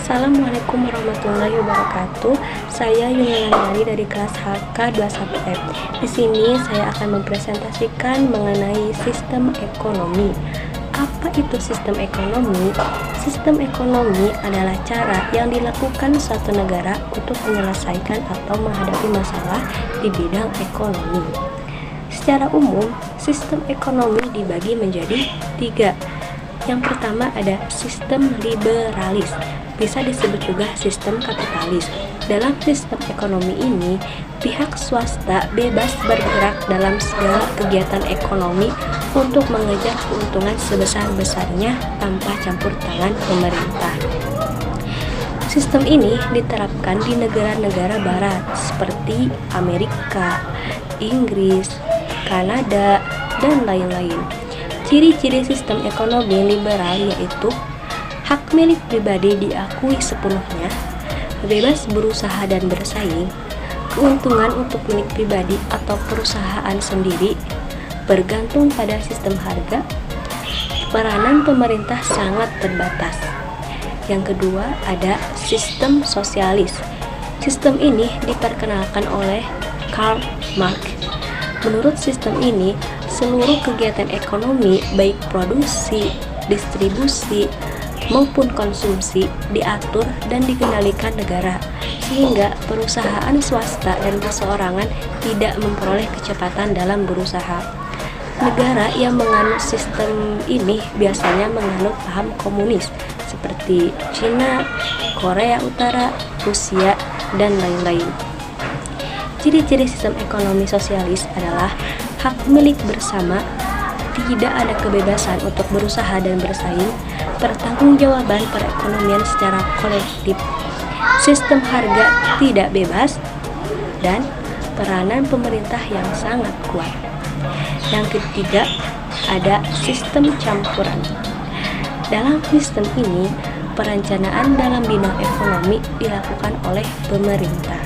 Assalamualaikum warahmatullahi wabarakatuh. Saya Yuni dari kelas HK21F. Di sini saya akan mempresentasikan mengenai sistem ekonomi. Apa itu sistem ekonomi? Sistem ekonomi adalah cara yang dilakukan suatu negara untuk menyelesaikan atau menghadapi masalah di bidang ekonomi. Secara umum, sistem ekonomi dibagi menjadi 3. Yang pertama ada sistem liberalis, bisa disebut juga sistem kapitalis. Dalam sistem ekonomi ini, pihak swasta bebas bergerak dalam segala kegiatan ekonomi untuk mengejar keuntungan sebesar-besarnya tanpa campur tangan pemerintah. Sistem ini diterapkan di negara-negara barat seperti Amerika, Inggris, Kanada, dan lain-lain. Ciri-ciri sistem ekonomi liberal yaitu hak milik pribadi diakui sepenuhnya, bebas berusaha dan bersaing, keuntungan untuk milik pribadi atau perusahaan sendiri, bergantung pada sistem harga, peranan pemerintah sangat terbatas. Yang kedua ada sistem sosialis. Sistem ini diperkenalkan oleh Karl Marx. Menurut sistem ini, seluruh kegiatan ekonomi baik produksi, distribusi, maupun konsumsi diatur dan dikendalikan negara, sehingga perusahaan swasta dan perseorangan tidak memperoleh kecepatan dalam berusaha. Negara yang menganut sistem ini biasanya menganut paham komunis seperti Cina, Korea Utara, Rusia, dan lain-lain. Ciri-ciri sistem ekonomi sosialis adalah hak milik bersama, tidak ada kebebasan untuk berusaha dan bersaing, pertanggungjawaban perekonomian secara kolektif, sistem harga tidak bebas, dan peranan pemerintah yang sangat kuat. Yang ketiga, ada sistem campuran. Dalam sistem ini, perencanaan dalam bidang ekonomi dilakukan oleh pemerintah,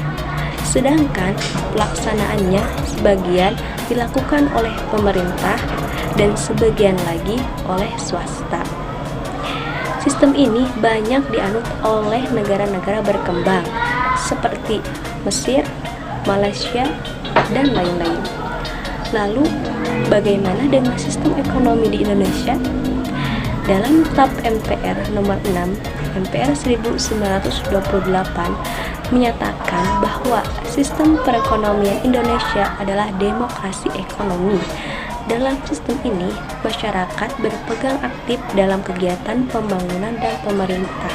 sedangkan pelaksanaannya sebagian dilakukan oleh pemerintah dan sebagian lagi oleh swasta. Sistem ini banyak dianut oleh negara-negara berkembang seperti Mesir, Malaysia, dan lain-lain. Lalu, bagaimana dengan sistem ekonomi di Indonesia? Dalam TAP MPR nomor 6, MPR 1928 menyatakan bahwa sistem perekonomian Indonesia adalah demokrasi ekonomi. Dalam sistem ini, masyarakat berpegang aktif dalam kegiatan pembangunan dan pemerintah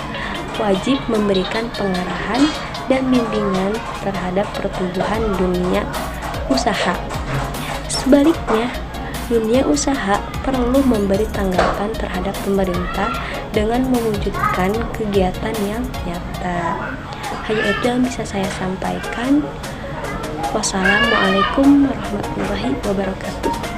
wajib memberikan pengarahan dan bimbingan terhadap pertumbuhan dunia usaha. Sebaliknya, dunia usaha perlu memberi tanggapan terhadap pemerintah dengan mewujudkan kegiatan yang nyata. Hanya itu yang bisa saya sampaikan. Wassalamualaikum warahmatullahi wabarakatuh.